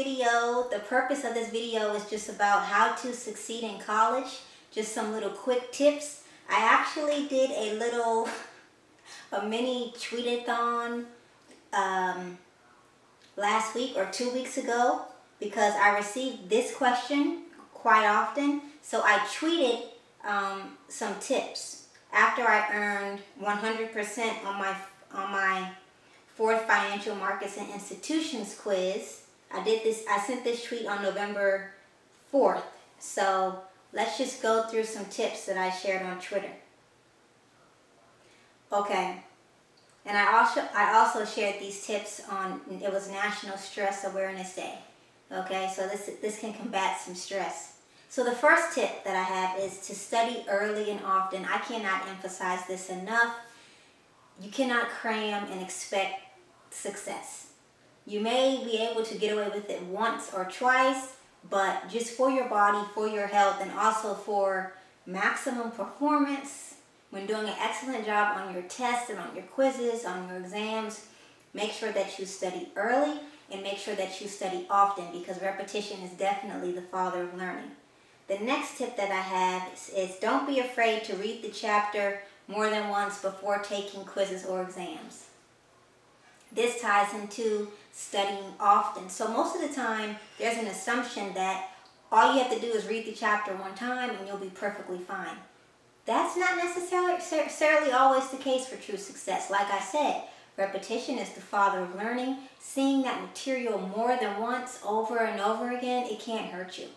video, the purpose of this video is just about how to succeed in college. Just some little quick tips. I actually did a mini tweet-a-thon last week or 2 weeks ago because I received this question quite often. So I tweeted some tips after I earned 100% on my 4th Financial Markets and Institutions quiz. I sent this tweet on November 4th. So let's just go through some tips that I shared on Twitter. Okay. And I also shared these tips on, it was National Stress Awareness Day. Okay, so this can combat some stress. So the first tip that I have is to study early and often. I cannot emphasize this enough. You cannot cram and expect success. You may be able to get away with it once or twice, but just for your body, for your health, and also for maximum performance, when doing an excellent job on your tests and on your quizzes, on your exams, make sure that you study early and make sure that you study often, because repetition is definitely the father of learning. The next tip that I have is don't be afraid to read the chapter more than once before taking quizzes or exams. This ties into studying often. So most of the time, there's an assumption that all you have to do is read the chapter one time and you'll be perfectly fine. That's not necessarily always the case for true success. Like I said, repetition is the father of learning. Seeing that material more than once, over and over again, it can't hurt you.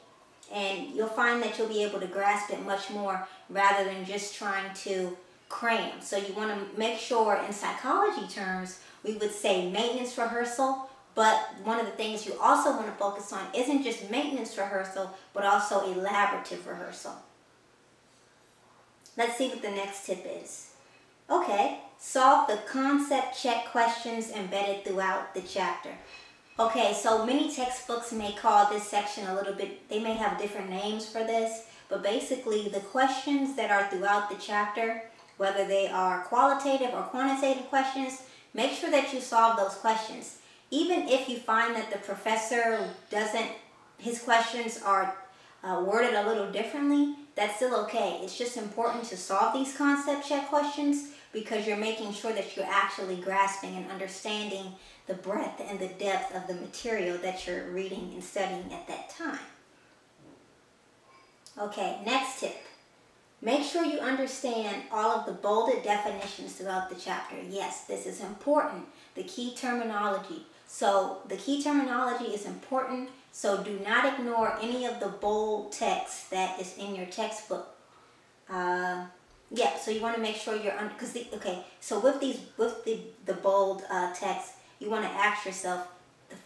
And you'll find that you'll be able to grasp it much more rather than just trying to cram. So you want to make sure, in psychology terms, we would say maintenance rehearsal. But one of the things you also want to focus on isn't just maintenance rehearsal, but also elaborative rehearsal. Let's see what the next tip is. Okay, solve the concept check questions embedded throughout the chapter. Okay, so many textbooks may call this section a little bit, they may have different names for this, but basically the questions that are throughout the chapter, whether they are qualitative or quantitative questions, make sure that you solve those questions. Even if you find that the professor his questions are worded a little differently, that's still okay. It's just important to solve these concept check questions because you're making sure that you're actually grasping and understanding the breadth and the depth of the material that you're reading and studying at that time. Okay, next tip. Make sure you understand all of the bolded definitions throughout the chapter. Yes, this is important. The key terminology. So the key terminology is important, so do not ignore any of the bold text that is in your textbook. Yeah, so you want to make sure you're okay. So with the bold text, you want to ask yourself,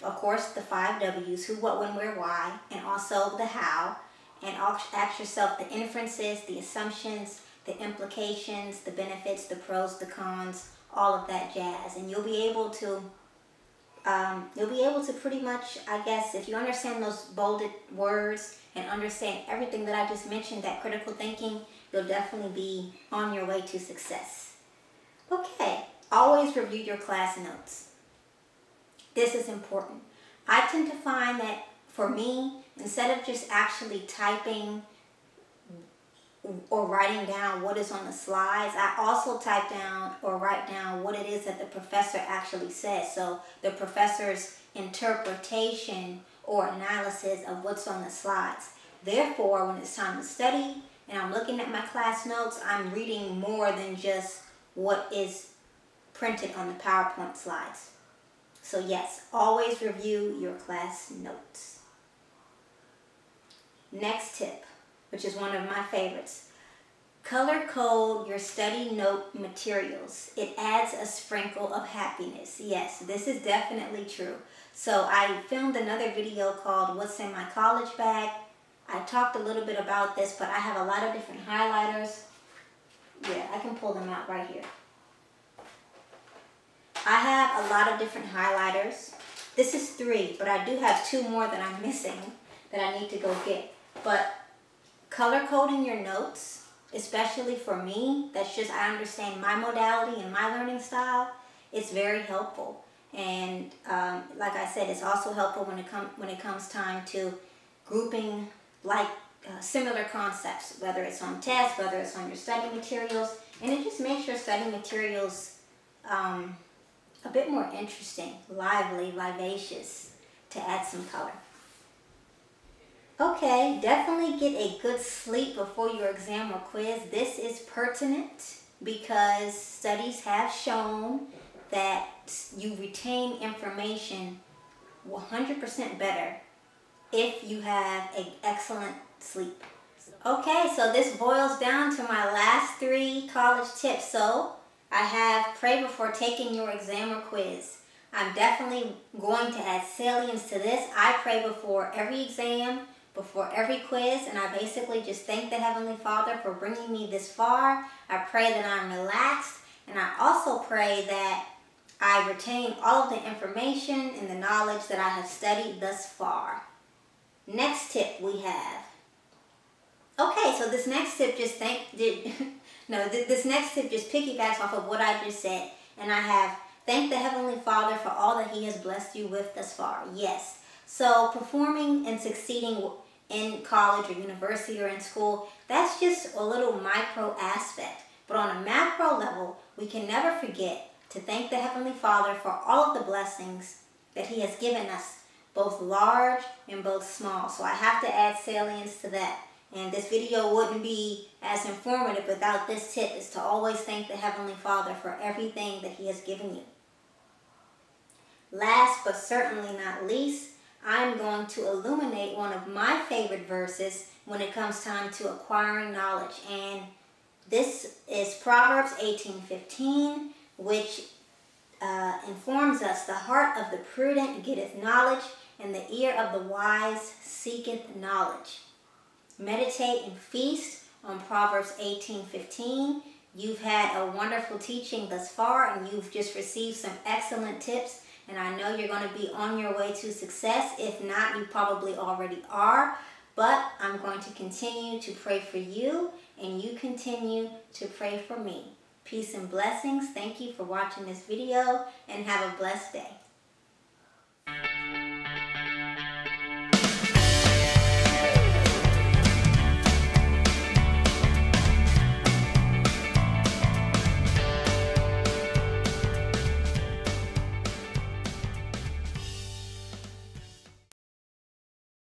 of course, the 5 W's: who, what, when, where, why, and also the how. And ask yourself the inferences, the assumptions, the implications, the benefits, the pros, the cons, all of that jazz, and you'll be able to pretty much, I guess, if you understand those bolded words and understand everything that I just mentioned, that critical thinking, you'll definitely be on your way to success. Okay, always review your class notes. This is important. I tend to find that for me, instead of just actually typing or writing down what is on the slides, I also type down or write down what it is that the professor actually says. So the professor's interpretation or analysis of what's on the slides. Therefore, when it's time to study and I'm looking at my class notes, I'm reading more than just what is printed on the PowerPoint slides. So yes, always review your class notes. Next tip, which is one of my favorites. Color code your study note materials. It adds a sprinkle of happiness. Yes, this is definitely true. So I filmed another video called What's in My College Bag. I talked a little bit about this, but I have a lot of different highlighters. Yeah, I can pull them out right here. I have a lot of different highlighters. This is 3, but I do have 2 more that I'm missing that I need to go get. But color coding your notes, especially for me, that's just, I understand my modality and my learning style, it's very helpful. And like I said, it's also helpful when it comes time to grouping like similar concepts, whether it's on tests, whether it's on your study materials, and it just makes your study materials a bit more interesting, lively, vivacious, to add some color. Okay, definitely get a good sleep before your exam or quiz. This is pertinent because studies have shown that you retain information 100% better if you have an excellent sleep. Okay, so this boils down to my last 3 college tips. So I have pray before taking your exam or quiz. I'm definitely going to add salience to this. I pray before every exam, before every quiz, and I basically just thank the Heavenly Father for bringing me this far. I pray that I'm relaxed, and I also pray that I retain all of the information and the knowledge that I have studied thus far. Next tip we have. Okay, so this next tip just this next tip just piggybacks off of what I just said, and I have thanked the Heavenly Father for all that He has blessed you with thus far. Yes. So performing and succeeding in college or university or in school, that's just a little micro aspect. But on a macro level, we can never forget to thank the Heavenly Father for all of the blessings that He has given us, both large and both small. So I have to add salience to that. And this video wouldn't be as informative without this tip, is to always thank the Heavenly Father for everything that He has given you. Last but certainly not least, I'm going to illuminate one of my favorite verses when it comes time to acquiring knowledge. And this is Proverbs 18:15, which informs us, the heart of the prudent getteth knowledge, and the ear of the wise seeketh knowledge. Meditate and feast on Proverbs 18:15. You've had a wonderful teaching thus far, and you've just received some excellent tips, and I know you're going to be on your way to success. If not, you probably already are, but I'm going to continue to pray for you, and you continue to pray for me. Peace and blessings. Thank you for watching this video, and have a blessed day.